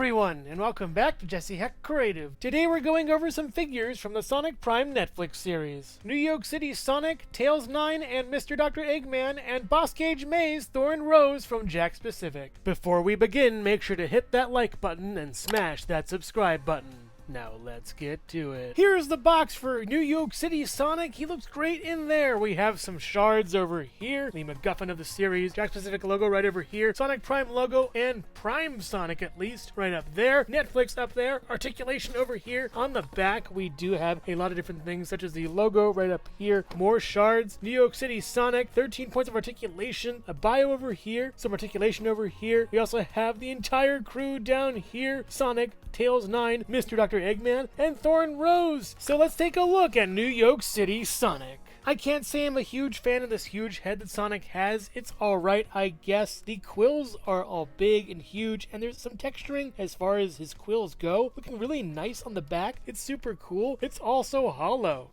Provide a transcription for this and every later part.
everyone, and welcome back to Jesse Hecht Creative. Today we're going over some figures from the Sonic Prime Netflix series. New York City Sonic, Tails 9, and Mr. Dr Eggman, and Boss Cage Maze, Thorn Rose from Jakks Specific. Before we begin, make sure to hit that like button and smash that subscribe button. Now let's get to it. Here's the box for New York City Sonic. He looks great in there. We have some shards over here, the MacGuffin of the series, Jakks Specific logo right over here, Sonic Prime logo, and Prime Sonic at least right up there, Netflix up there, Articulation over here. On the back we do have a lot of different things such as the logo right up here, more shards, New York City Sonic, 13 points of articulation, a bio over here, some articulation over here. We also have the entire crew down here, Sonic, Tails 9, Mr. Dr Eggman, and Thorn Rose. So let's take a look at New York City Sonic. I can't say I'm a huge fan of this huge head that Sonic has. It's alright, I guess. The quills are all big and huge, and there's some texturing as far as his quills go. Looking really nice on the back. It's super cool. It's also hollow.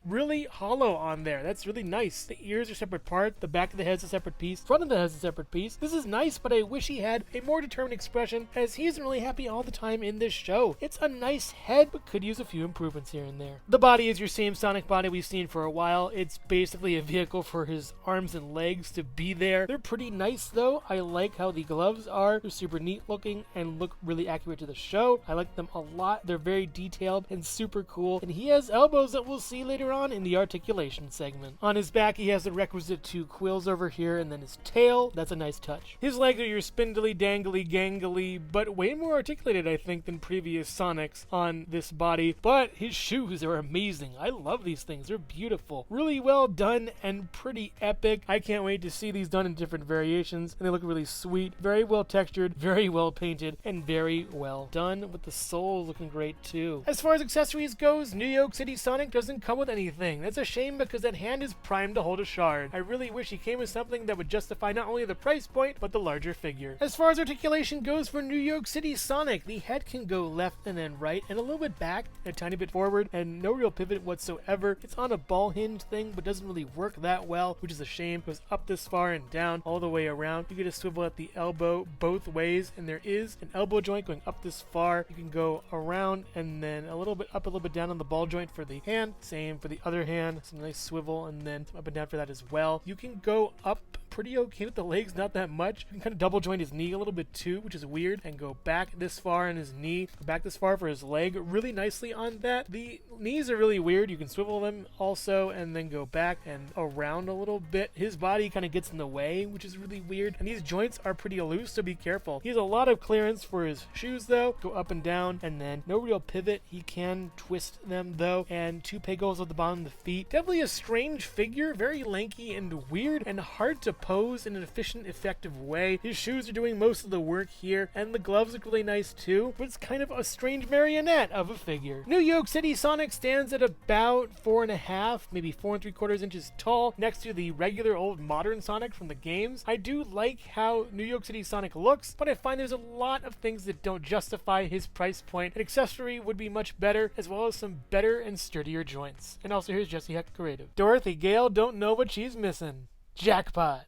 Really hollow on there. That's really nice. The ears are a separate part. The back of the head's a separate piece. Front of the head's a separate piece. This is nice, but I wish he had a more determined expression, as he isn't really happy all the time in this show. It's a nice head, but could use a few improvements here and there. The body is your same Sonic body we've seen for a while. It's basically a vehicle for his arms and legs to be there. They're pretty nice though. I like how the gloves are. They're super neat looking and look really accurate to the show. I like them a lot. They're very detailed and super cool. And he has elbows that we'll see later on in the articulation segment. On his back he has the requisite two quills over here, and then his tail. That's a nice touch. His legs are your spindly, dangly, gangly, but way more articulated I think than previous Sonics on this body. But his shoes are amazing. I love these things. They're beautiful. Really well done and pretty epic. I can't wait to see these done in different variations, and they look really sweet. Very well textured, very well painted, and very well done, with the soles looking great too. As far as accessories goes, New York City Sonic doesn't come with anything. That's a shame because that hand is primed to hold a shard. I really wish he came with something that would justify not only the price point, but the larger figure. As far as articulation goes for New York City Sonic, the head can go left and then right, and a little bit back, and a tiny bit forward, and no real pivot whatsoever. It's on a ball hinge thing, but doesn't really work that well, which is a shame. It goes up this far and down all the way around. You get a swivel at the elbow both ways, and there is an elbow joint going up this far. You can go around and then a little bit up, a little bit down on the ball joint for the hand. Same for the other hand. Some nice swivel, and then up and down for that as well. You can go up pretty okay with the legs, not that much. You can kind of double joint his knee a little bit too, which is weird, and go back this far on his knee, back this far for his leg really nicely on that. The knees are really weird. You can swivel them also and then go back and around a little bit. His body kind of gets in the way, which is really weird, and these joints are pretty loose, so be careful. He has a lot of clearance for his shoes though. Go up and down, and then no real pivot. He can twist them though, and two pegos at the bottom of the feet. Definitely a strange figure, very lanky and weird, and hard to pose in an efficient, effective way. His shoes are doing most of the work here, and the gloves look really nice too, but it's kind of a strange marionette of a figure. New York City Sonic stands at about 4.5, maybe 4 3/4 inches tall, next to the regular old modern Sonic from the games. I do like how New York City Sonic looks, but I find there's a lot of things that don't justify his price point. An accessory would be much better, as well as some better and sturdier joints. And also here's Jesse Hecht Creative. Dorothy Gale don't know what she's missing. Jackpot!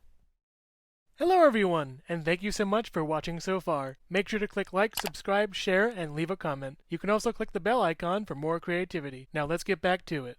Hello everyone, and thank you so much for watching so far. Make sure to click like, subscribe, share, and leave a comment. You can also click the bell icon for more creativity. Now let's get back to it.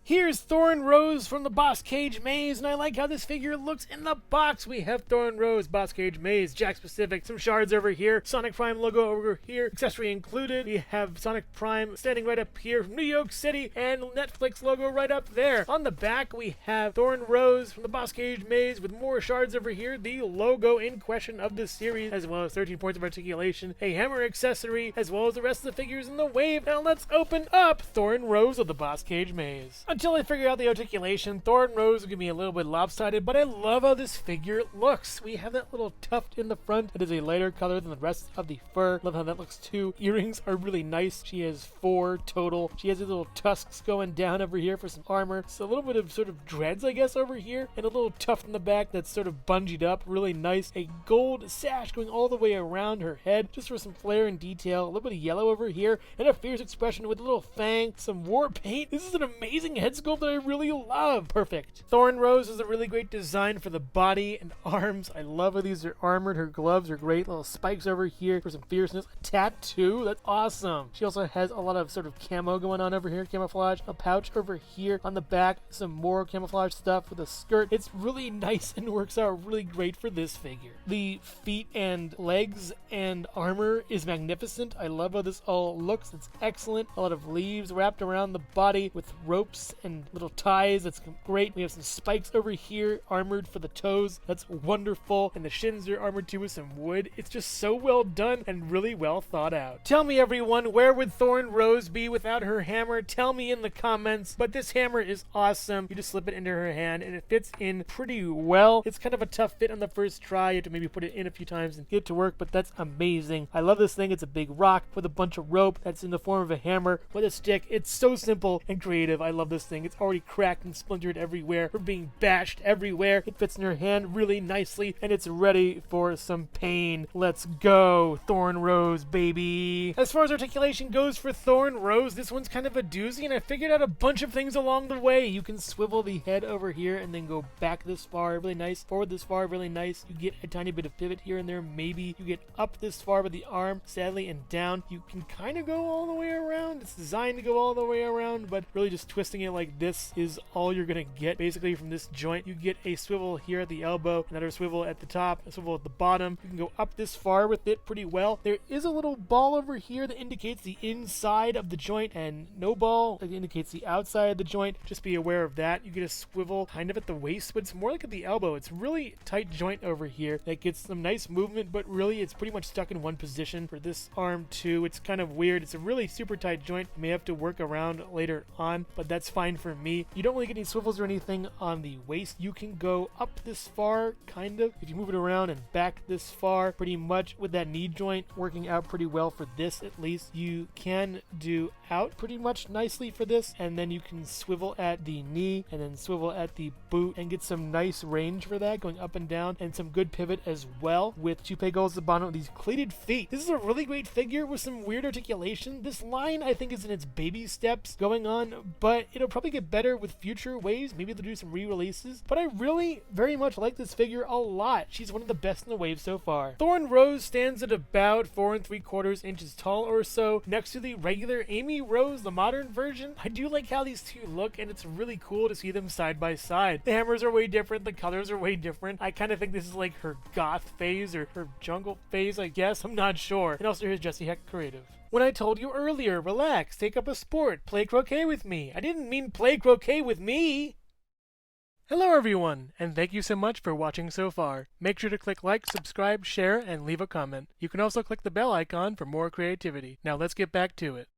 Here's Thorn Rose from the Boss Cage Maze, and I like how this figure looks in the box. We have Thorn Rose, Boss Cage Maze, Jakks Specific, some shards over here, Sonic Prime logo over here, accessory included. We have Sonic Prime standing right up here from New York City, and Netflix logo right up there. On the back, we have Thorn Rose from the Boss Cage Maze with more shards over here, the logo in question of this series, as well as 13 points of articulation, a hammer accessory, as well as the rest of the figures in the wave. Now let's open up Thorn Rose of the Boss Cage Maze. Until I figure out the articulation, Thorn Rose will give me a little bit lopsided, but I love how this figure looks. We have that little tuft in the front. It is a lighter color than the rest of the fur. Love how that looks too. Earrings are really nice. She has 4 total. She has these little tusks going down over here for some armor. So a little bit of sort of dreads, I guess, over here, and a little tuft in the back that's sort of bungeed up. Really nice. A gold sash going all the way around her head, just for some flair and detail. A little bit of yellow over here, and a fierce expression with a little fang. Some war paint. This is an amazing head sculpt that I really love. Perfect. Thorn Rose is a really great design for the body and arms. I love how these are armored. Her gloves are great. Little spikes over here for some fierceness. A tattoo. That's awesome. She also has a lot of sort of camo going on over here. Camouflage. A pouch over here on the back. Some more camouflage stuff with a skirt. It's really nice and works out really great for this figure. The feet and legs and armor is magnificent. I love how this all looks. It's excellent. A lot of leaves wrapped around the body with ropes and little ties. That's great. We have some spikes over here armored for the toes. That's wonderful. And the shins are armored too with some wood. It's just so well done and really well thought out. Tell me, everyone, where would Thorn Rose be without her hammer? Tell me in the comments. But this hammer is awesome. You just slip it into her hand and it fits in pretty well. It's kind of a tough fit on the first try. You have to maybe put it in a few times and get it to work, but that's amazing. I love this thing. It's a big rock with a bunch of rope that's in the form of a hammer with a stick. It's so simple and creative. I love this thing. It's already cracked and splintered everywhere. We're being bashed everywhere. It fits in her hand really nicely and it's ready for some pain. Let's go, Thorn Rose, baby. As far as articulation goes for Thorn Rose, this one's kind of a doozy, and I figured out a bunch of things along the way. You can swivel the head over here and then go back this far, really nice. Forward this far, really nice. You get a tiny bit of pivot here and there. Maybe you get up this far with the arm, sadly, and down. You can kind of go all the way around. It's designed to go all the way around, but really just twisting it like this is all you're gonna get basically from this joint. You get a swivel here at the elbow, another swivel at the top, a swivel at the bottom. You can go up this far with it pretty well. There is a little ball over here that indicates the inside of the joint, and no ball that indicates the outside of the joint. Just be aware of that. You get a swivel kind of at the waist, but it's more like at the elbow. It's really tight joint over here that gets some nice movement, but really it's pretty much stuck in one position for this arm too. It's kind of weird. It's a really super tight joint. You may have to work around later on, but that's fine for me. You don't really get any swivels or anything on the waist. You can go up this far, kind of, if you move it around, and back this far, pretty much with that knee joint working out pretty well for this at least. You can do out pretty much nicely for this, and then you can swivel at the knee and then swivel at the boot and get some nice range for that, going up and down, and some good pivot as well with two peg holes at the bottom with these cleated feet. This is a really great figure with some weird articulation. This line I think is in its baby steps going on, but it'll probably get better with future waves. Maybe they'll do some re-releases, but I really very much like this figure a lot. She's one of the best in the wave so far. Thorn Rose stands at about 4 3/4 inches tall or so next to the regular Amy Rose, the modern version. I do like how these two look, and it's really cool to see them side by side. The hammers are way different, the colors are way different. I kind of think this is like her goth phase or her jungle phase, I guess. I'm not sure. And also here's Jesse Hecht Creative. When I told you earlier, relax, take up a sport, play croquet with me. I didn't mean play croquet with me. Hello everyone, and thank you so much for watching so far. Make sure to click like, subscribe, share, and leave a comment. You can also click the bell icon for more creativity. Now let's get back to it.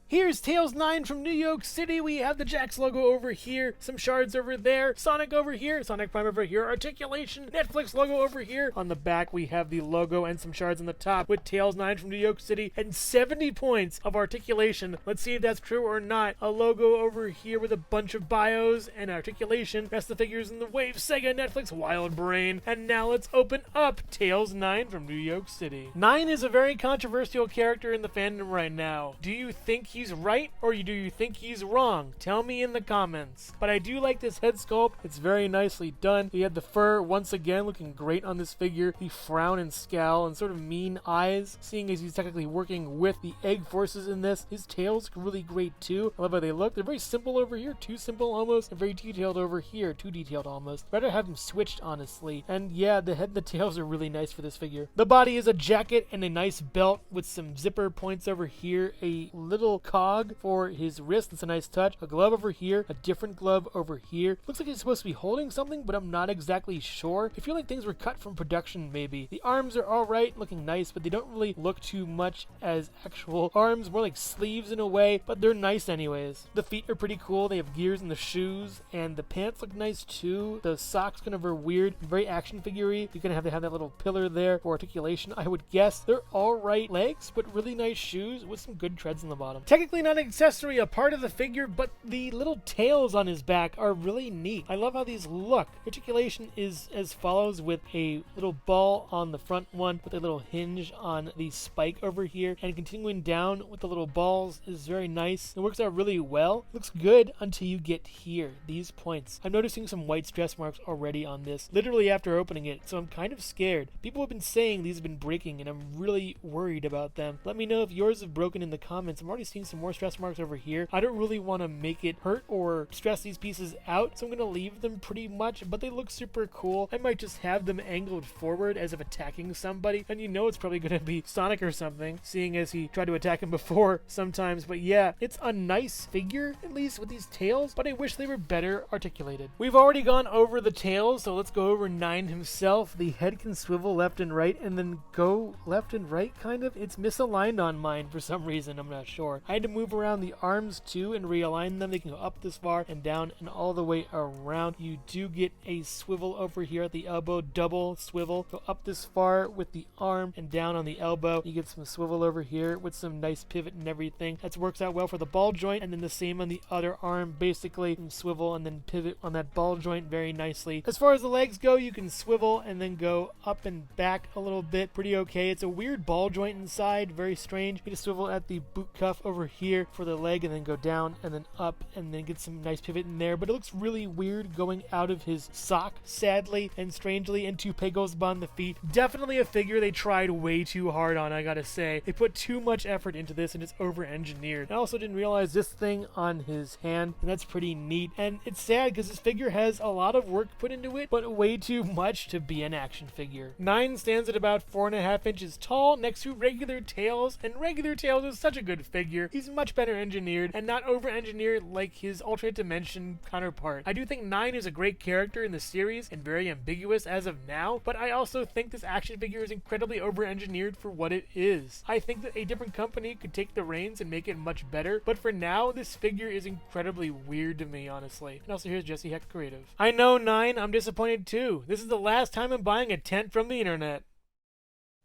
Here's Tails 9 from New York City. We have the Jakks logo over here, some shards over there, Sonic over here, Sonic Prime over here, Articulation, Netflix logo over here. On the back we have the logo and some shards on the top with Tails 9 from New York City and 70 points of Articulation. Let's see if that's true or not. A logo over here with a bunch of bios and Articulation. Rest of the figures in the Wave, Sega, Netflix, Wild Brain. And now let's open up Tails 9 from New York City. 9 is a very controversial character in the fandom right now. Do you think he's right, or do you think he's wrong? Tell me in the comments. But I do like this head sculpt. It's very nicely done. He had the fur once again looking great on this figure. The frown and scowl and sort of mean eyes, seeing as he's technically working with the egg forces in this. His tails are really great too. I love how they look. They're very simple over here, too simple almost, and very detailed over here, too detailed almost. Rather have them switched, honestly. And yeah, the head and the tails are really nice for this figure. The body is a jacket and a nice belt with some zipper points over here, a little cog for his wrist. It's a nice touch. A glove over here, a different glove over here. Looks like he's supposed to be holding something, but I'm not exactly sure. I feel like things were cut from production, maybe. The arms are alright, looking nice, but they don't really look too much as actual arms, more like sleeves in a way, but they're nice anyways. The feet are pretty cool. They have gears in the shoes, and the pants look nice too. The socks kind of are weird, very action figure-y. You're gonna have to have that little pillar there for articulation, I would guess. They're alright legs, but really nice shoes with some good treads in the bottom. Technically not an accessory, a part of the figure, but the little tails on his back are really neat. I love how these look. Articulation is as follows, with a little ball on the front one with a little hinge on the spike over here, and continuing down with the little balls is very nice. It works out really well. Looks good until you get here, these points. I'm noticing some white stress marks already on this, literally after opening it, so I'm kind of scared. People have been saying these have been breaking, and I'm really worried about them. Let me know if yours have broken in the comments. I'm already seeing some more stress marks over here. I don't really want to make it hurt or stress these pieces out, so I'm going to leave them pretty much, but they look super cool. I might just have them angled forward as if attacking somebody, and you know it's probably going to be Sonic or something, seeing as he tried to attack him before sometimes. But yeah, it's a nice figure, at least with these tails, but I wish they were better articulated. We've already gone over the tails, so let's go over 9 himself. The head can swivel left and right and then go left and right, kind of. It's misaligned on mine for some reason, I'm not sure. I had to move around the arms too and realign them. They can go up this far and down and all the way around. You do get a swivel over here at the elbow, double swivel. Go up this far with the arm and down on the elbow. You get some swivel over here with some nice pivot and everything. That works out well for the ball joint, and then the same on the other arm, basically. Some swivel and then pivot on that ball joint very nicely. As far as the legs go, you can swivel and then go up and back a little bit. Pretty okay. It's a weird ball joint inside, very strange. You just swivel at the boot cuff over here for the leg and then go down and then up and then get some nice pivot in there, but it looks really weird going out of his sock, sadly and strangely, and toupee goes on the feet. Definitely a figure they tried way too hard on, I gotta say. They put too much effort into this and it's over-engineered. I also didn't realize this thing on his hand, and that's pretty neat, and it's sad because this figure has a lot of work put into it, but way too much to be an action figure. 9 stands at about 4.5 inches tall next to Regular Tails, and Regular Tails is such a good figure. He's much better engineered and not over-engineered like his alternate dimension counterpart. I do think 9 is a great character in the series and very ambiguous as of now, but I also think this action figure is incredibly over-engineered for what it is. I think that a different company could take the reins and make it much better, but for now, this figure is incredibly weird to me, honestly. And also, here's Jesse Hecht Creative. I know, 9, I'm disappointed too. This is the last time I'm buying a tent from the internet.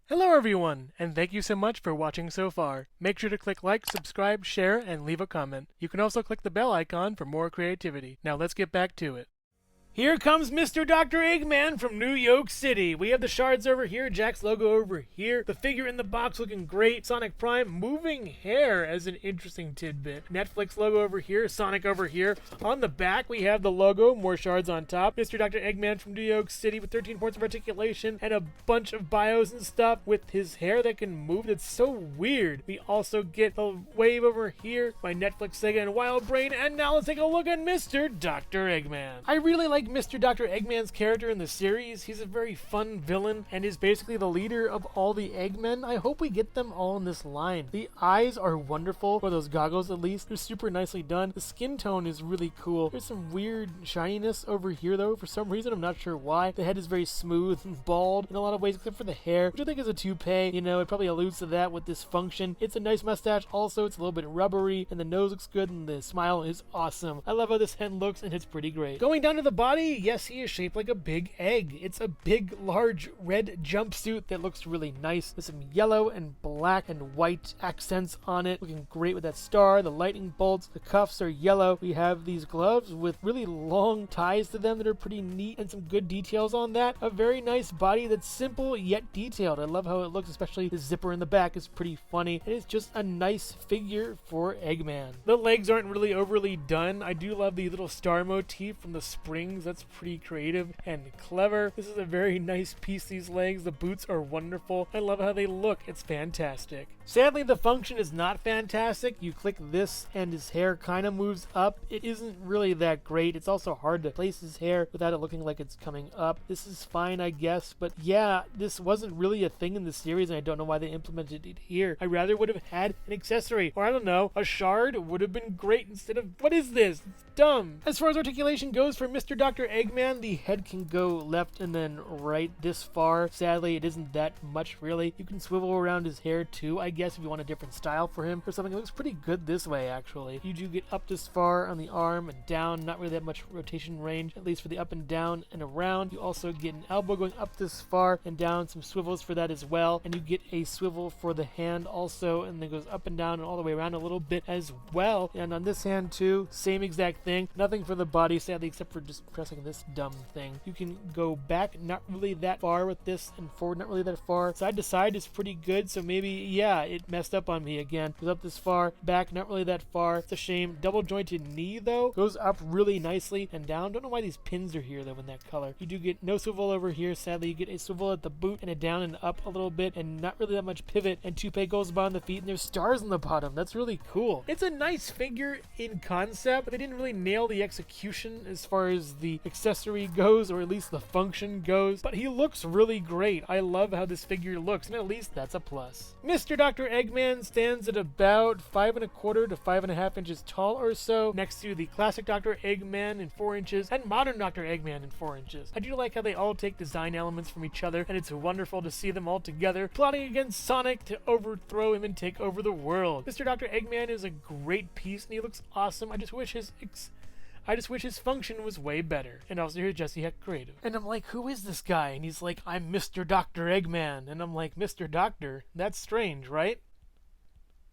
Hello everyone, and thank you so much for watching so far. Make sure to click like, subscribe, share, and leave a comment. You can also click the bell icon for more creativity. Now let's get back to it. Here comes Mr. Dr. Eggman from New York City. We have the shards over here, Jakks logo over here, the figure in the box looking great, Sonic Prime moving hair as an interesting tidbit, Netflix logo over here, Sonic over here. On the back we have the logo, more shards on top, Mr. Dr. Eggman from New York City with 13 points of articulation and a bunch of bios and stuff with his hair that can move. That's so weird. We also get the wave over here by Netflix, Sega, and Wild Brain, and now let's take a look at Mr. Dr. Eggman. I really like Mr. Dr. Eggman's character in the series. He's a very fun villain and is basically the leader of all the Eggmen. I hope we get them all in this line. The eyes are wonderful, or those goggles at least. They're super nicely done. The skin tone is really cool. There's some weird shininess over here though, for some reason. I'm not sure why. The head is very smooth and bald in a lot of ways, except for the hair, which I think is a toupee. You know, it probably alludes to that with this function. It's a nice mustache also. It's a little bit rubbery, and the nose looks good, and the smile is awesome. I love how this head looks, and it's pretty great. Going down to the body, yes, he is shaped like a big egg. It's a big, large red jumpsuit that looks really nice with some yellow and black and white accents on it. Looking great with that star, the lightning bolts. The cuffs are yellow. We have these gloves with really long ties to them that are pretty neat and some good details on that. A very nice body that's simple yet detailed. I love how it looks, especially the zipper in the back is pretty funny. It is just a nice figure for Eggman. The legs aren't really overly done. I do love the little star motif from the springs. That's pretty creative and clever. This is a very nice piece, these legs. The boots are wonderful. I love how they look. It's fantastic. Sadly, the function is not fantastic. You click this and his hair kind of moves up. It isn't really that great. It's also hard to place his hair without it looking like it's coming up. This is fine, I guess, but yeah, this wasn't really a thing in the series, and I don't know why they implemented it here. I rather would have had an accessory, or I don't know, a shard would have been great instead of, what is this? It's dumb. As far as articulation goes for Mr. Dr. Dr. Eggman, the head can go left and then right this far. Sadly, it isn't that much really. You can swivel around his hair too, I guess, if you want a different style for him or something. It looks pretty good this way, actually. You do get up this far on the arm and down, not really that much rotation range, at least for the up and down and around. You also get an elbow going up this far and down, some swivels for that as well, and you get a swivel for the hand also, and then goes up and down and all the way around a little bit as well. And on this hand too, same exact thing. Nothing for the body, sadly, except for just pressing this dumb thing. You can go back, not really that far with this, and forward, not really that far. Side to side is pretty good, so maybe, yeah, it messed up on me again. Goes up this far, back, not really that far. It's a shame. Double jointed knee, though, goes up really nicely and down. Don't know why these pins are here, though, in that color. You do get no swivel over here, sadly. You get a swivel at the boot and a down and up a little bit, and not really that much pivot, and toupee goes on the feet, and there's stars on the bottom. That's really cool. It's a nice figure in concept, but they didn't really nail the execution as far as the accessory goes, or at least the function goes, but he looks really great. I love how this figure looks, and at least that's a plus. Mr. Dr. Eggman stands at about 5 1/4 to 5 1/2 inches tall or so, next to the classic Dr. Eggman in 4 inches and modern Dr. Eggman in 4 inches. I do like how they all take design elements from each other, and it's wonderful to see them all together, plotting against Sonic to overthrow him and take over the world. Mr. Dr. Eggman is a great piece, and he looks awesome. I just wish his function was way better. And also here's Jesse Hecht Creative. And I'm like, who is this guy? And he's like, I'm Mr. Dr. Eggman. And I'm like, Mr. Doctor? That's strange, right?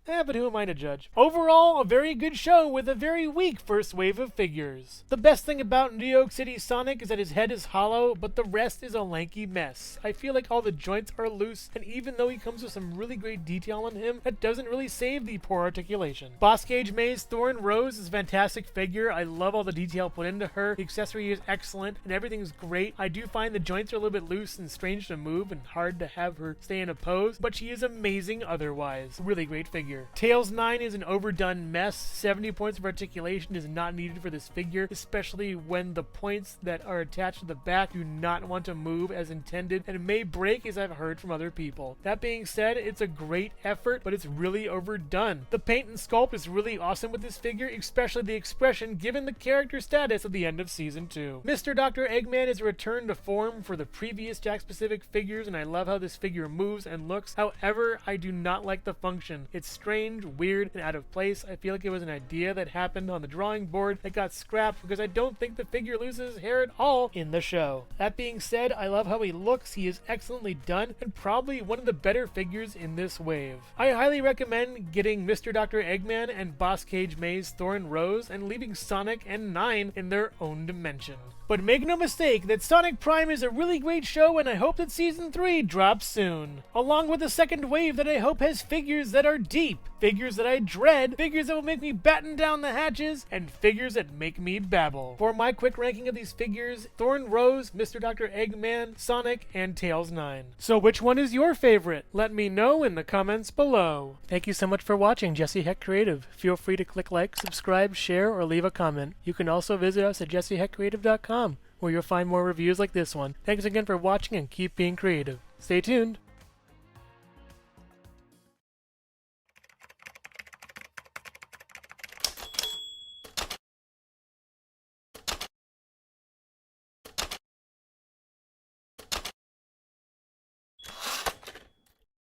But who am I to judge? Overall, a very good show with a very weak first wave of figures. The best thing about New York City Sonic is that his head is hollow, but the rest is a lanky mess. I feel like all the joints are loose, and even though he comes with some really great detail on him, that doesn't really save the poor articulation. Boss Cage May's Thorn Rose is a fantastic figure. I love all the detail put into her. The accessory is excellent, and everything's great. I do find the joints are a little bit loose and strange to move, and hard to have her stay in a pose, but she is amazing otherwise. Really great figure. Tails 9 is an overdone mess. 70 points of articulation is not needed for this figure, especially when the points that are attached to the back do not want to move as intended and may break, as I've heard from other people. That being said, it's a great effort, but it's really overdone. The paint and sculpt is really awesome with this figure, especially the expression given the character status at the end of Season 2. Mr. Dr. Eggman is a return to form for the previous Jakks-specific figures, and I love how this figure moves and looks. However, I do not like the function. It's strange, weird, and out of place. I feel like it was an idea that happened on the drawing board that got scrapped because I don't think the figure loses hair at all in the show. That being said, I love how he looks. He is excellently done and probably one of the better figures in this wave. I highly recommend getting Mr. Dr. Eggman and Boss Cage May's Thorn Rose and leaving Sonic and 9 in their own dimension. But make no mistake that Sonic Prime is a really great show, and I hope that Season 3 drops soon. Along with a second wave that I hope has figures that are deep, figures that I dread, figures that will make me batten down the hatches, and figures that make me babble. For my quick ranking of these figures, Thorn Rose, Mr. Dr. Eggman, Sonic, and Tails 9. So which one is your favorite? Let me know in the comments below. Thank you so much for watching Jesse Hecht Creative. Feel free to click like, subscribe, share, or leave a comment. You can also visit us at jessehechtcreative.com, where you'll find more reviews like this one. Thanks again for watching, and keep being creative. Stay tuned.